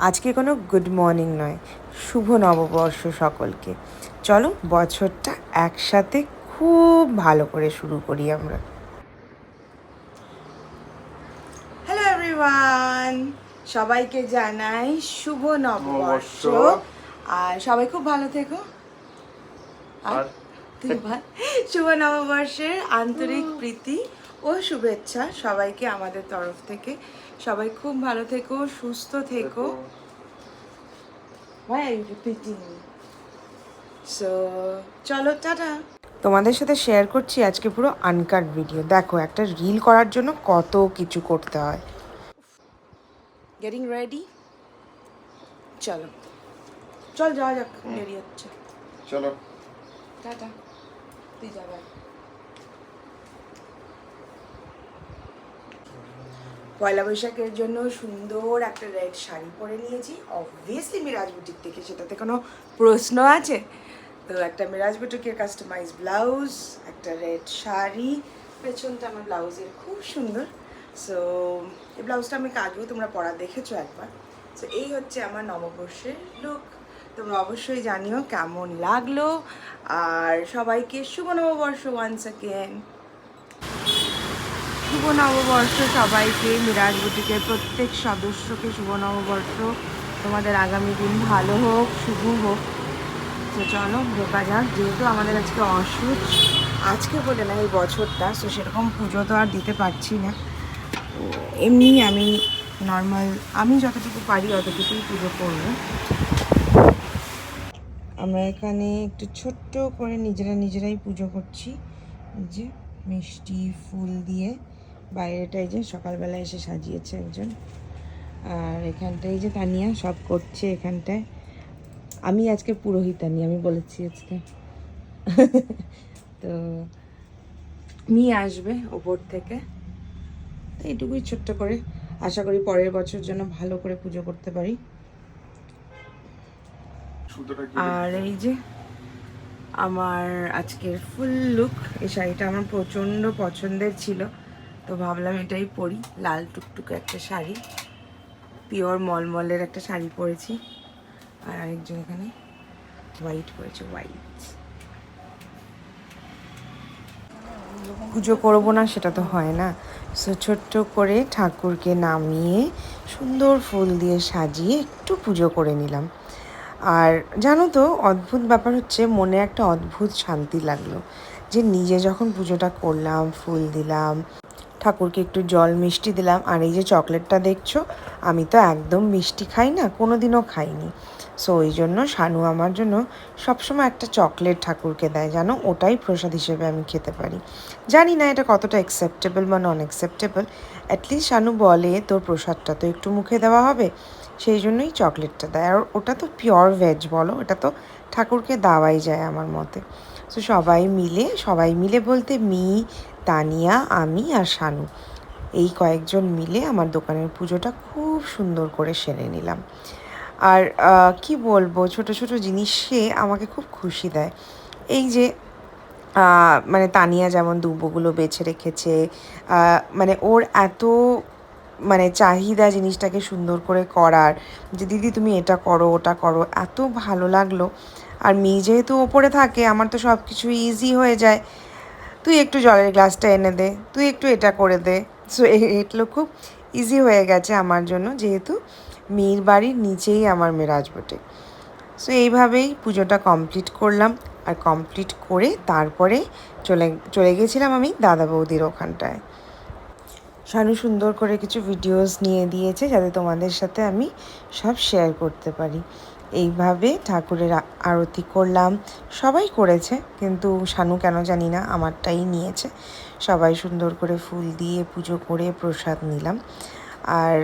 আজকে কোনো good morning নয়, শুভ নববর্ষ সকলকে। চলো বছরটা একসাথে খুব ভালো করে শুরু করি আমরা। হ্যালো এভরিওয়ান, সবাইকে জানাই শুভ নববর্ষ। আর সবাই খুব ভালো থেকো। আর শুভ নববর্ষের আন্তরিক প্রীতি ও শুভেচ্ছা সবাইকে আমাদের তরফ থেকে। সবাই খুব ভালো থেকো, সুস্থ থেকো। Why are you repeating me? So, চলো টাটা। তোমাদের সাথে শেয়ার করছি আজকে পুরো আনকাট ভিডিও। দেখো, একটা রিল করার জন্য কত কিছু করতে হয়। গেটিং রেডি, চলো চল যাওয়া যাক, দেরি হচ্ছে। চলো টাটা, তুই যাবে। পয়লা বৈশাখের জন্য সুন্দর একটা রেড শাড়ি পরে নিয়েছি, অবভিয়াসলি মিরাজ বুটিক থেকে, সেটাতে কোনো প্রশ্ন আছে? তো একটা মিরাজ বুটিকের কাস্টমাইজ ব্লাউজ, একটা রেড শাড়ি, পেছনটা আমার ব্লাউজের খুব সুন্দর। সো এই ব্লাউজটা আমি আগেও তোমরা পরা দেখেছো একবার। সো এই হচ্ছে আমার নববর্ষের লুক। তোমরা অবশ্যই জানিও কেমন লাগলো। আর সবাইকে শুভ নববর্ষ ওয়ান্স অ্যাগেন। শুভ নববর্ষ সবাইকে, মিরাজ বুটিকের প্রত্যেক সদস্যকে শুভ নববর্ষ। তোমাদের আগামী দিন ভালো হোক, শুভ হোক। তো চলো ঢোকা যাক। যেহেতু আমাদের আজকে অসুচ, আজকে বলে না এই বছরটা, তো সেরকম পুজো তো আর দিতে পারছি না। তো এমনি আমি নর্মাল, আমি যতটুকু পারি অতটুকুই পুজো করবো। আমরা এখানে একটু ছোট্ট করে নিজেরাই পুজো করছি। যে মিষ্টি ফুল দিয়ে বাইরেটাই যে সকালবেলা এসে সাজিয়েছে একজন। আর এখানটায় যে তানিয়া সব করছে এখানটায়। আমি আজকে পুরোহিতানি, আমি বলেছি আজকে। তো মেয়ে আসবে ওপর থেকে, তো এইটুকুই ছোট্ট করে। আশা করি পরের বছর যেন ভালো করে পুজো করতে পারি। আর এই যে আমার আজকের ফুল লুক। এই শাড়িটা আমার প্রচণ্ড পছন্দের ছিল, তো ভাবলাম এটাই পরি। লাল টুকটুকে একটা শাড়ি, পিওর মলমলের একটা শাড়ি পরেছি। আর আরেকজন এখানে হোয়াইট পরেছে, হোয়াইট। পুজো করবো না সেটা তো হয় না। সো ছোট্ট করে ঠাকুরকে নামিয়ে সুন্দর ফুল দিয়ে সাজিয়ে একটু পুজো করে নিলাম। আর জানো তো, অদ্ভুত ব্যাপার হচ্ছে, মনে একটা অদ্ভুত শান্তি লাগলো যে নিজে যখন পুজোটা করলাম, ফুল দিলাম, ঠাকুরকে একটু জল মিষ্টি দিলাম। আর এই যে চকলেটটা দেখছো, আমি তো একদম মিষ্টি খাই না, কোনো দিনও খাইনি। সো ওই জন্য শানু আমার জন্য সবসময় একটা চকলেট ঠাকুরকে দেয়, জানো, ওটাই প্রসাদ হিসেবে আমি খেতে পারি। জানি না এটা কতটা অ্যাকসেপ্টেবল বা নন অ্যাকসেপ্টেবল। অ্যাটলিস্ট শানু বলে তোর প্রসাদটা তো একটু মুখে দেওয়া হবে, সেই জন্যই চকলেটটা দেয়। আর ওটা তো পিওর ভেজ বলো, এটা তো ঠাকুরকে দেওয়াই যায় আমার মতে। সো সবাই মিলে বলতে তানিয়া, আমি আর শানু, এই কয়েকজন মিলে আমার দোকানের পুজোটা খুব সুন্দর করে সেরে নিলাম। আর কি বলবো, ছোট ছোট জিনিসে আমাকে খুব খুশি দেয়। এই যে মানে তানিয়া যেমন দুব্বগুলো বেছে রেখেছে, মানে ওর এত মানে চাহিদা জিনিসটাকে সুন্দর করে করার, যে দিদি তুমি এটা করো ওটা করো, এত ভালো লাগলো। আর মেয়ে যেহেতু ওপরে থাকে, আমার তো সব কিছু ইজি হয়ে যায়। তুই একটু জলের গ্লাসটা এনে দে, তুই একটু এটা করে দে। সো এগুলো খুব ইজি হয়ে গেছে আমার জন্য, যেহেতু মেয়ের বাড়ির নিচেই আমার মেরাজ বটে। সো এইভাবেই পুজোটা কমপ্লিট করলাম। আর কমপ্লিট করে তারপরে চলে গেছিলাম আমি দাদা বৌদির ওখানটায়। শানু সুন্দর করে কিছু ভিডিওস নিয়ে দিয়েছে, যাতে তোমাদের সাথে আমি সব শেয়ার করতে পারি। এইভাবে ঠাকুরের আরতি করলাম, সবাই করেছে, কিন্তু শানু কেন জানি না আমারটাই নিয়েছে। সবাই সুন্দর করে ফুল দিয়ে পুজো করে প্রসাদ নিলাম। আর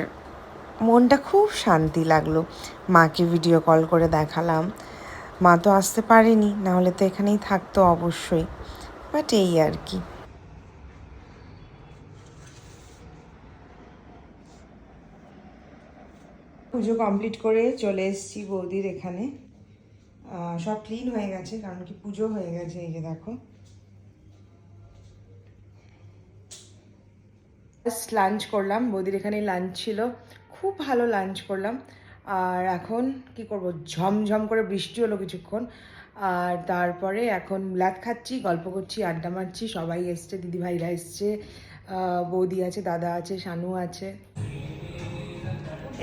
মনটা খুব শান্তি লাগলো। মাকে ভিডিও কল করে দেখালাম। মা তো আসতে পারেনি, নাহলে তো এখানেই থাকতো অবশ্যই, বাট এই আর কি। পুজো কমপ্লিট করে চলে এসেছি বৌদির এখানে। সব ক্লিন হয়ে গেছে, কারণ কি পুজো হয়ে গেছে। এই যে দেখো, লাঞ্চ করলাম বৌদির এখানে, লাঞ্চ ছিল, খুব ভালো লাঞ্চ করলাম। আর এখন কি করব, ঝমঝম করে বৃষ্টি হলো কিছুক্ষণ, আর তারপরে এখন ল্যাদ খাচ্ছি, গল্প করছি, আড্ডা মারছি। সবাই এসছে, দিদি ভাইরা এসছে, বৌদি আছে, দাদা আছে, শানু আছে।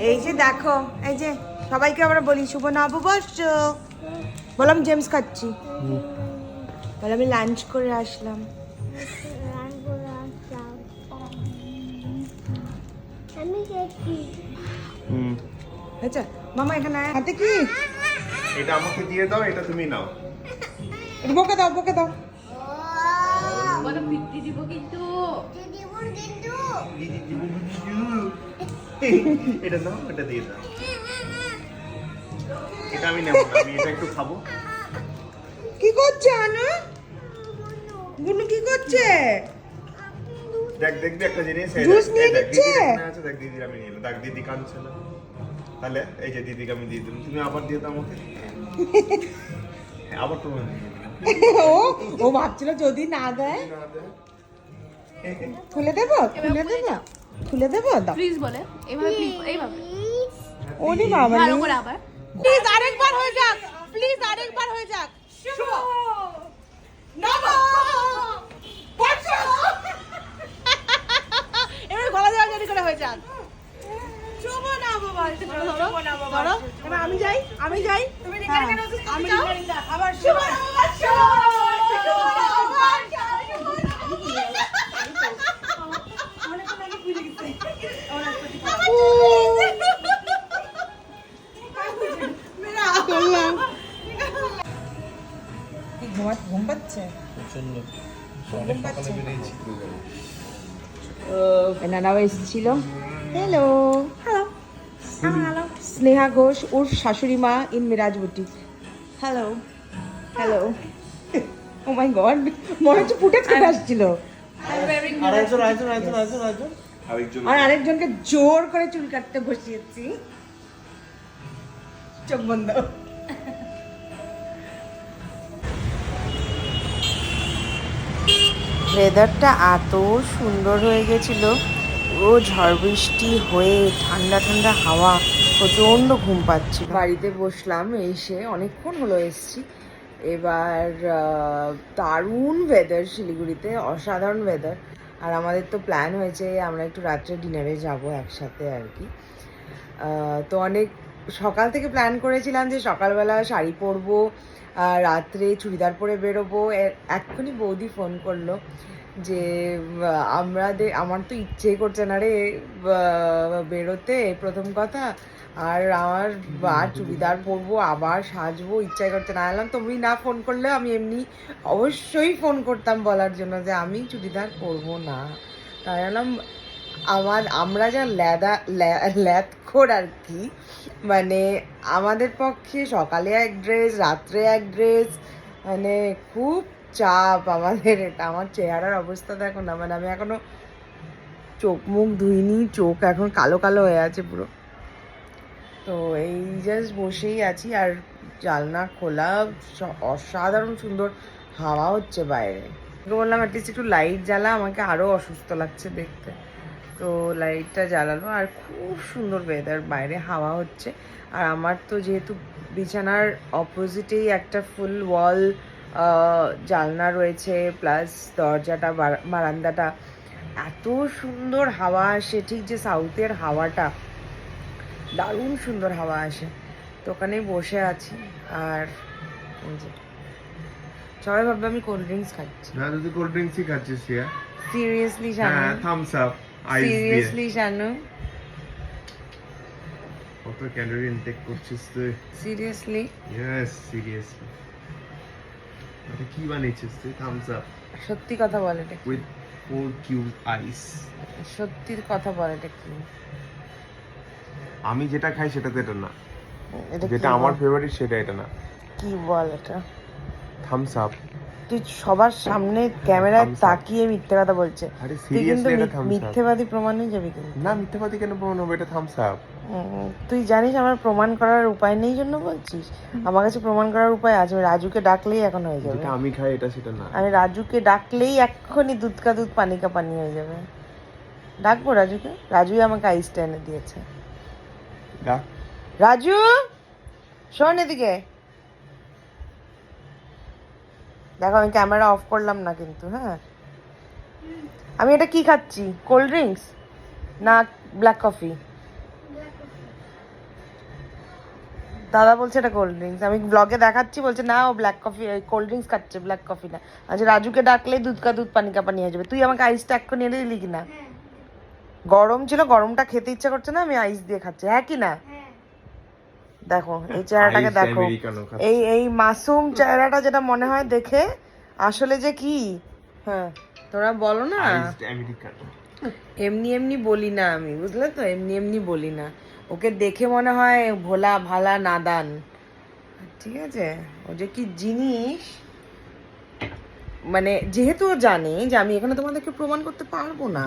এই যে দেখো, এই যে সবাইকে আমরা বলি শুভ নববর্ষ। বললাম জেমস খাচ্ছি, বলে আমি লাঞ্চ করে আসলাম। আচ্ছা মামা এখানে হাতে কি, এটা আমাকে দিয়ে দাও, এটা তুমি নাও। বকে দাও, বকে দাও। বলো পিত্তি দিব কিন্তু এটা নাও, এটা দিয়ে দাও। এটা আমি নেব না, আমি এটা একটু খাবো। কি করছে আনু? গুনু কি করছে? দেখ দেখবি একটা জিনিস, জুস নিয়ে নিচ্ছে। আছে দেখ, দিদি আমি নিয়ে এলাম। দেখ দিদি কাঁদছে না, তাহলে এই যে দিদিকে আমি দিয়ে দিলাম, তুমি আবার দিয়ে দাও আমাকে। আবার তোমার নিয়ে নিলাম। ও ভাবছিল যদি না দেয়। খুলে দেবো, খুলে দেবো, খুলে দেবো। দাও প্লিজ বলে এইভাবে, প্লিজ এইভাবে। ওরে বাবা, ভালো করে আবার প্লিজ আরেকবার হয়ে যাক, প্লিজ আরেকবার হয়ে যাক। শুভ নববর্ষ। এবার গলা দেওয়া জারি করে হয়ে যাক। শুভ নববর্ষ, শুভ নববর্ষ। এবার আমি যাই, আমি যাই। তুমি এখানে কেন আছিস? আমি আবার শুভ নববর্ষ। ঘুম পাচ্ছে এনারাও এসেছিল। হ্যালো হ্যালো, স্নেহা ঘোষ ওর শাশুড়ি মা in Miraj boutique. Hello hello, oh my God, মনে হচ্ছে ফুটে চলে আসছিল। আর আরেকজনকে জোর করে চুল কাটতে বসিয়েছি, চোখ বন্ধ। ওয়েদারটা এত সুন্দর হয়ে গেছিল, পুরো ঝড় বৃষ্টি হয়ে ঠান্ডা ঠান্ডা হাওয়া, প্রচণ্ড ঘুম পাচ্ছিল। বাড়িতে বসলাম, এসে অনেকক্ষণ হলো এসছি। এবার দারুণ ওয়েদার শিলিগুড়িতে, অসাধারণ ওয়েদার। আর আমাদের তো প্ল্যান হয়েছে আমরা একটু রাত্রে ডিনারে যাব একসাথে আর কি। তো অনেক সকাল থেকে প্ল্যান করেছিলাম যে সকালবেলা শাড়ি পরবো, রাত্রে চুড়িদার পরে বেরোবো। এক্ষুনি বৌদি ফোন করলো যে আমার তো ইচ্ছেই করছে না রে বেরোতে, প্রথম কথা। আর আমার চুড়িদার পরবো, আবার সাজবো, ইচ্ছাই করছে না। এলাম তুমি না ফোন করলে আমি এমনি অবশ্যই ফোন করতাম বলার জন্য যে আমি চুড়িদার পরবো না। তাই এলাম আমরা যা ল্যাদখোর আর কি, মানে আমাদের পক্ষে সকালে এক ড্রেস, রাত্রে এক ড্রেস, মানে খুব চাপ আমাদের এটা। আমার চেহারার অবস্থা দেখো না, মানে আমি এখনো চোখ মুখ ধুইনি, চোখ এখন কালো কালো হয়ে আছে পুরো। তো এই জাস্ট বসেই আছি, আর জানলা খোলা, অসাধারণ সুন্দর হাওয়া হচ্ছে বাইরে। বললাম অ্যাটলিস্ট একটু লাইট জ্বালা, আমাকে আরও অসুস্থ লাগছে দেখতে। তো লাইটটা জ্বালালো, আর খুব সুন্দর ওয়েদার, বাইরে হাওয়া হচ্ছে। আর আমার তো যেহেতু বিছানার অপোজিটেই একটা ফুল ওয়াল জানলা রয়েছে, প্লাস দরজাটা, বারান্দাটা, এত সুন্দর হাওয়া আসে, ঠিক যে সাউথের হাওয়াটা, দারুণ সুন্দর হাওয়া আসে। তো ওখানেই বসে আছি। আর সবাই ভাববে আমি কোল্ড ড্রিঙ্কস খাচ্ছি। না, তুই কোল্ড ড্রিঙ্কসই খাচ্ছিস রিয়া। সিরিয়াসলি শানু? হ্যাঁ, থামস আপ আইস দিয়ে। সিরিয়াসলি শানু? কত ক্যালোরি ইনটেক করছিস তুই? সিরিয়াসলি? Yes, seriously. এটা কি বানিয়েছিস তুই? থামস আপ সত্যি কথা বল, এটা কি? উইথ 4 কিউব আইস। সত্যি কথা বল, এটা কি? আমি যেটা খাই সেটা তো এটা না, এটা যেটা কি আমার বল? ফেভারিট সেটা এটা না। কি বল এটা? Thums Up. তুই সবার সামনে ক্যামেরায় Thumbs up. তাকিয়ে মিথ্যে কথা বলছে। আরে তুই কিন্তু সিরিয়াসলি এটা থামস আপ। মিথ্যেবাদী প্রমাণ হয়ে যাবি কিন্তু। না, মিথ্যাবাদী কেন প্রমাণ হবে? এটা থামস আপ। তুই জানিস আমার প্রমাণ করার উপায় নেই জন্য বলছিস? আমার কাছে প্রমাণ করার উপায় আছে, আমি রাজুকে ডাকলেই এখন হয়ে যাবে। যেটা আমি খাই এটা সেটা না। আমি রাজুকে ডাকলেই এক্ষুনি দুধ কা দুধ পানি কা পানি হয়ে যাবে। ডাকবো রাজুকে? রাজুই আমাকে আইসটা এনে দিয়েছে। ডাক। রাজু শোন এদিকে দেখো, আমি ক্যামেরা অফ করলাম না কিন্তু। হ্যাঁ, আমি এটা কি খাচ্ছি, কোল্ড ড্রিঙ্কস না ব্ল্যাক কফি? দাদা বলছে এটা কোল্ড ড্রিঙ্কস, আমি ব্লগে দেখাচ্ছি, বলছে না ও ব্ল্যাক কফি কোল্ড ড্রিঙ্কস খাচ্ছে, ব্ল্যাক কফি না। আচ্ছা, রাজুকে ডাকলেই দুধ কা দুধ পানি কা পানি হয়ে যাবে। তুই আমাকে আইসটা এক্ষুনি এনে দিলি কিনা? গরম ছিল, গরমটা খেতে ইচ্ছা করছে না, আমি আইস দিয়ে খাচ্ছি। হ্যাঁ কি না? দেখো এই চেহারাটাকে Ice দেখো, Americano খাচ্ছে। এই মাসুম চেহারাটা যেটা মনে হয় দেখে, আসলে যে কি। হ্যাঁ, তোরা বলো না। Iced Americano. এমনি এমনি বলি না আমি, বুঝলে তো, এমনি এমনি বলি না। ওকে দেখে মনে হয় ভোলা ভালা নাদান, ঠিক আছে? ও যে কি জিনিস, মানে যেহেতু ও জানে যে আমি এখানে তোমাদেরকে প্রমাণ করতে পারবো না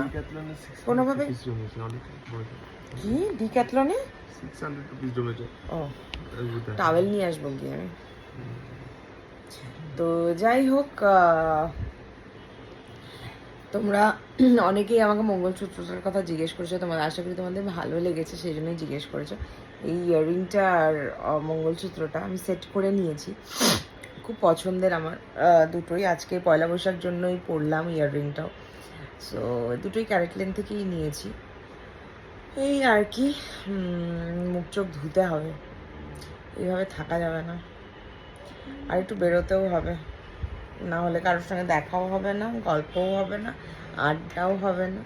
কোনোভাবে। কি ডিক্যাথলনে 600 রুপিস ডোনেট। ও, টাওয়েল নিয়ে আসবো গিয়ে আমি। তো যাই হোক, তোমরা অনেকেই আমাকে মঙ্গলসূত্রটার কথা জিজ্ঞেস করেছো, তোমাদের আশা করি তোমাদের ভালো লেগেছে, সেই জন্যই জিজ্ঞেস করেছো। এই ইয়াররিংটা আর মঙ্গলসূত্রটা আমি সেট করে নিয়েছি, খুব পছন্দের আমার দুটোই। আজকে পয়লা বৈশাখ জন্যই পরলাম ইয়াররিংটাও। সো দুটোই ক্যারেটলেন থেকেই নিয়েছি। এই আর কি, মুখ চোখ ধুতে হবে, এইভাবে থাকা যাবে না, আর একটু বেরোতেও হবে, না হলে কারোর সঙ্গে দেখাও হবে না, গল্পও হবে না, আড্ডাও হবে না।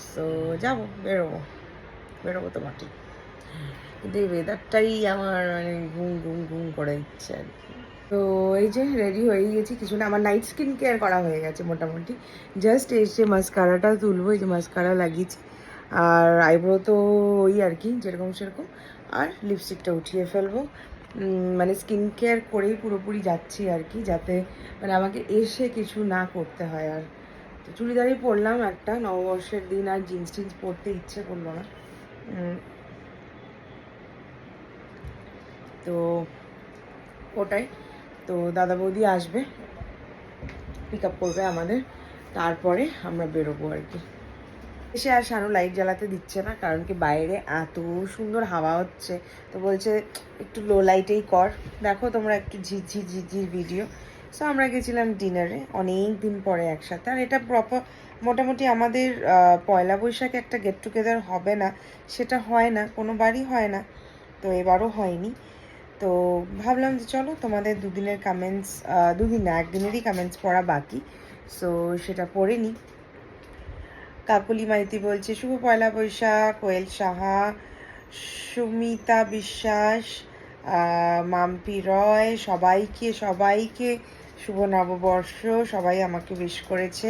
সো যাবো, বেরোবো তো বটেই, কিন্তু এই ওয়েদারটাই আমার মানে ঘুম ঘুম ঘুম করে দিচ্ছে আর কি। তো এই যে রেডি হয়ে গেছি, কিছু না, আমার নাইট স্কিন কেয়ার করা হয়ে গেছে মোটামুটি। জাস্ট এসে মাস্কারাটা তুলবো, এই যে মাস্কারা লাগিয়েছি, আর আইব্রো তো ওই আর কি যেরকম সেরকম, আর লিপস্টিকটা উঠিয়ে ফেলবো। মানে স্কিন কেয়ার করেই পুরোপুরি যাচ্ছি আর কি, যাতে মানে আমাকে এসে কিছু না করতে হয়। আর তো চুড়িদারই পরলাম একটা, নববর্ষের দিন আর জিন্স টিন্স পরতে ইচ্ছে করলো না। তো ওটাই, তো দাদা বৌদি আসবে, পিক আপ করবে আমাদের, তারপরে আমরা বেরোবো আর কি। এসে আর শানু লাইট জ্বালাতে দিচ্ছে না, কারণ কি বাইরে এত সুন্দর হাওয়া হচ্ছে, তো বলছে একটু লো লাইটেই কর। দেখো তোমরা একটু ঝিরঝির ঝিরঝির ভিডিও। সো আমরা গেছিলাম ডিনারে অনেক দিন পরে একসাথে, আর এটা প্রপার মোটামুটি আমাদের পয়লা বৈশাখে একটা গেট টুগেদার হবে না, সেটা হয় না, কোনো বারই হয় না, তো এবারও হয়নি। তো ভাবলাম যে চলো তোমাদের দুদিনের কমেন্টস, দুদিন না একদিনেরই কমেন্টস পড়া বাকি, সো সেটা পড়ে নিই। কাকুলি মাইতি বলছে শুভ পয়লা বৈশাখ, কোয়েল সাহা, সুমিতা বিশ্বাস, মাম্পি রয়, সবাইকে শুভ নববর্ষ। সবাই আমাকে উইশ করেছে।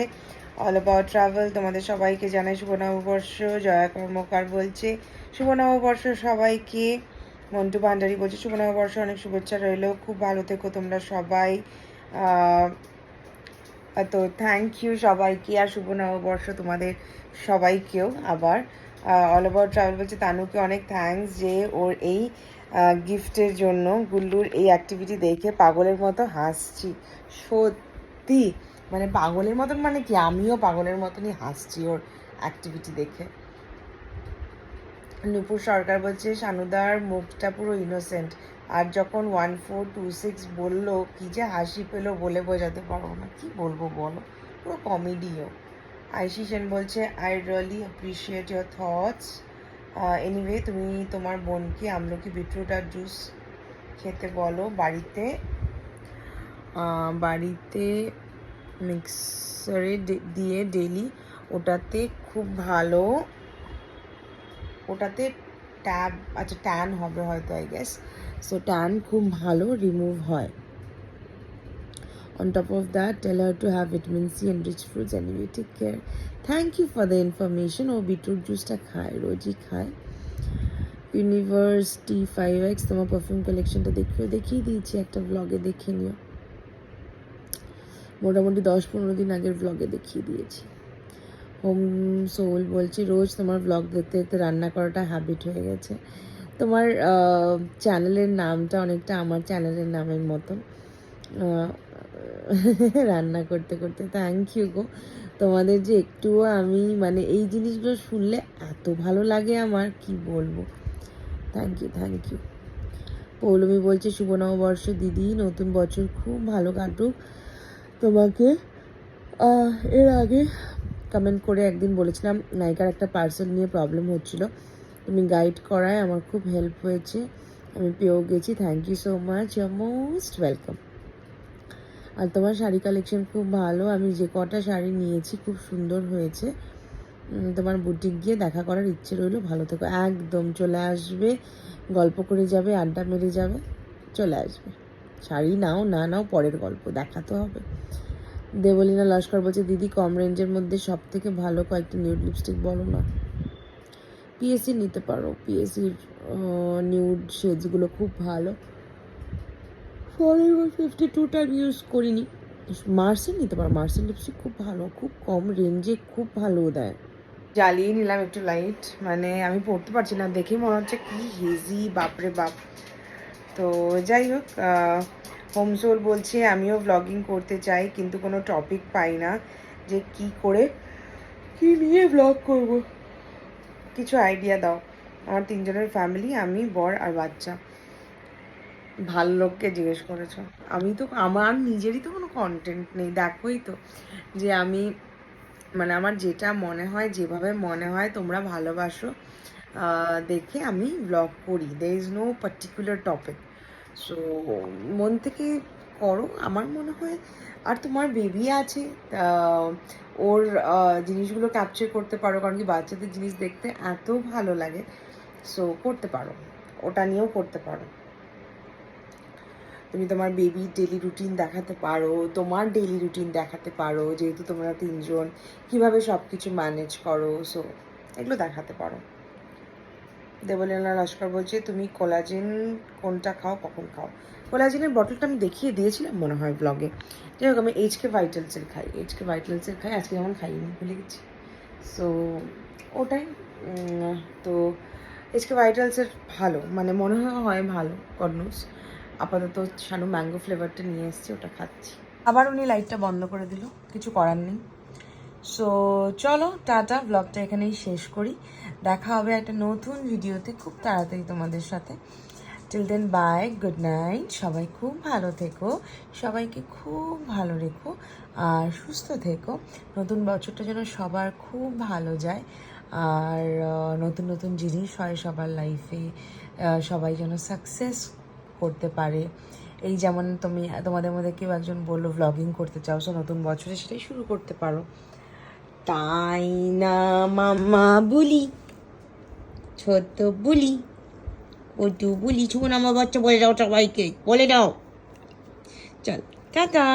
অল অ্যাবাউট ট্রাভেল তোমাদের সবাইকে জানাই শুভ নববর্ষ। জয়া কর্মকার বলছে শুভ নববর্ষ সবাইকে। মন্টু ভান্ডারী বলছে শুভ নববর্ষ, অনেক শুভেচ্ছা রইল, খুব ভালো থেকো তোমরা সবাই। তো থ্যাংক ইউ সবাইকে, আর শুভ নববর্ষ তোমাদের সবাইকেও আবার। অল অ্যাবাউট ট্রাভেল বলছে তানুকে অনেক থ্যাঙ্কস যে ওর এই গিফটের জন্য। গুল্লুর এই অ্যাক্টিভিটি দেখে পাগলের মতো হাসছি, সত্যি মানে পাগলের মতন, মানে কি আমিও পাগলের মতনই হাসছি ওর অ্যাক্টিভিটি দেখে। নূপুর সরকার বলছে শানুদার মুখটা পুরো ইনোসেন্ট, আর যখন 1426 বললো কি যে হাসি পেলো বলে বোঝাতে পারবো না, কি বলবো বলো, পুরো কমেডিও। আইসি সেন বলছে I really appreciate your thoughts. Anyway তুমি তোমার বোনকে আমলকি বিটরুট আর জুস খেতে বলো, বাড়িতে মিক্সারে দিয়ে ডেলি, ওটাতে খুব ভালো, ওটাতে ট্যান হবে হয়তো, আই গেস। সো ট্যান খুব ভালো রিমুভ হয়। On top of that, tell her to have vitamin C and rich fruits anyway. Take care. Thank you for the information. ও বিটরুট জুসটা খায়, রোজই খায়। ইউনিভার্স T5X তোমার পারফিউম কালেকশনটা দেখিয়ে দিয়েছি একটা ব্লগে, দেখে নিও। মোটামুটি 10-15 দিন আগের ব্লগে দেখিয়ে দিয়েছি। হোম সোল বলছি রোজ তোমার ব্লগ দেখতে দেখতে রান্না করাটা হ্যাবিট হয়ে গেছে। তোমার চ্যানেলের নামটা অনেকটা আমার চ্যানেলের নামের মতন, রান্না করতে করতে। থ্যাংক ইউ গো, তোমাদের যে একটুও আমি মানে এই জিনিসগুলো শুনলে এত ভালো লাগে আমার, কি বলবো। Thank you. পৌলমী বলছে শুভ নববর্ষ দিদি, নতুন বছর খুব ভালো কাটুক তোমাকে। এর আগে কমেন্ট করে একদিন বলেছিলাম নায়িকার একটা পার্সেল নিয়ে প্রবলেম হচ্ছিল, তুমি গাইড করায় আমার খুব হেল্প হয়েছে, আমি পেয়েও গেছি। Thank you so much, you are most welcome. আর তোমার শাড়ি কালেকশন খুব ভালো, আমি যে কটা শাড়ি নিয়েছি খুব সুন্দর হয়েছে। তোমার বুটিক গিয়ে দেখা করার ইচ্ছে রইলো, ভালো থেকো। একদম চলে আসবে, গল্প করে যাবে, আড্ডা মেরে যাবে, চলে আসবে। শাড়ি নাও না নাও পরের গল্প, দেখাতে হবে। দেবলীনা লস্কর বলছে দিদি কম রেঞ্জের মধ্যে সব থেকে ভালো কয়েকটা নিউড লিপস্টিক বলো না। পিএসসি নিতে পারো, পিএসসির নিউড শেডসগুলো খুব ভালো। ফরেভার 52টা ইউজ করিনি। মার্সেল নিতে পারো, মার্সেল লিপস্টিক খুব ভালো, খুব কম রেঞ্জে খুব ভালো দেয়। জ্বালিয়ে নিলাম একটু লাইট, মানে আমি পড়তে পারছি না, দেখে মনে হচ্ছে কি হেজি, বাপরে বাপ। তো যাই হোক, হোমসোল বলছে আমিও ব্লগিং করতে চাই কিন্তু কোনো টপিক পাই না, যে কি করে কি নিয়ে ব্লগ করব, কিছু আইডিয়া দাও। আমার 3 জনের ফ্যামিলি, আমি, বর আর বাচ্চা। ভালো লোককে জিজ্ঞেস করেছো, আমি তো আমার নিজেরই তো কোনো কন্টেন্ট নেই, দেখোই তো যে আমি মানে আমার যেটা মনে হয়, যেভাবে মনে হয় তোমরা ভালোবাসো দেখে আমি ব্লগ করি, there is no particular topic. So মন থেকে করো, আমার মনে হয়। আর তোমার বেবি আছে, ওর জিনিসগুলো ক্যাপচার করতে পারো, কারণ কি বাচ্চাদের জিনিস দেখতে এত ভালো লাগে। সো করতে পারো, ওটা নিয়েও করতে পারো। তুমি তোমার বেবির ডেলি রুটিন দেখাতে পারো, তোমার ডেলি রুটিন দেখাতে পারো, যেহেতু তোমরা 3 জন কীভাবে সব কিছু ম্যানেজ করো, সো এগুলো দেখাতে পারো। দেবলীনা লস্কর বলছে তুমি কোলাজেন কোনটা খাও, কখন খাও? কোলাজেনের বটলটা আমি দেখিয়ে দিয়েছিলাম মনে হয় ব্লগে। যাই হোক, আমি এইচকে ভাইটালসের খাই, এইচকে ভাইটালসের খাই, আজকে যেমন খাইনি, ভুলে গেছি। সো ওটাই। তো এইচকে ভাইটালসের ভালো, মানে মনে হয় ভালো, কর্নুস। আপাতত শানু ম্যাঙ্গো ফ্লেভারটা নিয়ে এসেছি, ওটা খাচ্ছি। আবার উনি লাইটটা বন্ধ করে দিল, কিছু করার নেই। সো চলো টাটা, ব্লগটা এখানেই শেষ করি। দেখা হবে একটা নতুন ভিডিওতে খুব তাড়াতাড়ি তোমাদের সাথে। Till then bye, good night, সবাই খুব ভালো থেকো, সবাইকে খুব ভালো রেখো আর সুস্থ থেকো। নতুন বছরটা যেন সবার খুব ভালো যায়, আর নতুন নতুন জিনিস হয় সবার লাইফে, সবাই যেন সাকসেস করতে পারে। এই যেমন তোমাদের মধ্যে কেউ একজন বললো ভ্লগিং করতে চাও, সো নতুন বছরে সেটাই শুরু করতে পারো, তাই না মাম্মা? বুলি, ছোট্ট বুলি, ওটু বুলি, শুভ নববর্ষ বলে দাও সবাইকে, বলে দাও। চল টাটা।